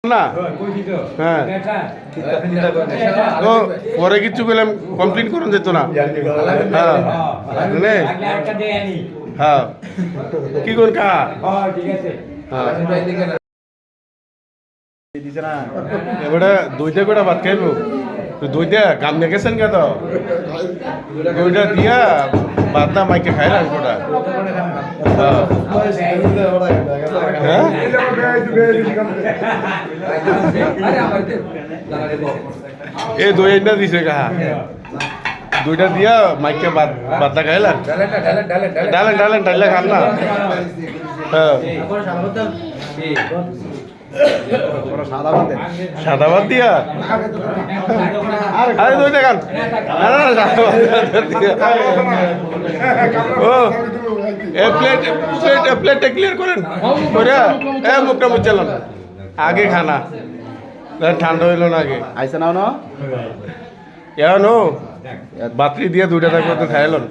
না হ্যাঁ তো পরে কিছু গেলাম কমপ্লেন করুন যেত না হ্যাঁ হ্যাঁ কি কোন কা এবারে দুইটা করে ভাত খাইব দুইটা কাম নিয়ে গেছেন কে তো দুইটা দিয়া ভাতটা মাইকে খাইলাম কোটা হ্যাঁ এই দুইটা দিছে কাহা দুইটা দিয়া মাইকে ভাতটা খাইলাম ডালেন ডালেন ডালে খান না হ্যাঁ সাদা ভাত দিয়া আরে দুইটা খান ও প্লেটটা ক্লিয়ার করেন মুখটা মুচালাম আগে খানা ঠান্ডা হইল না আগে আইসা নাও না এনো বাতরি দিয়ে দুইটা থাকবে খাইলন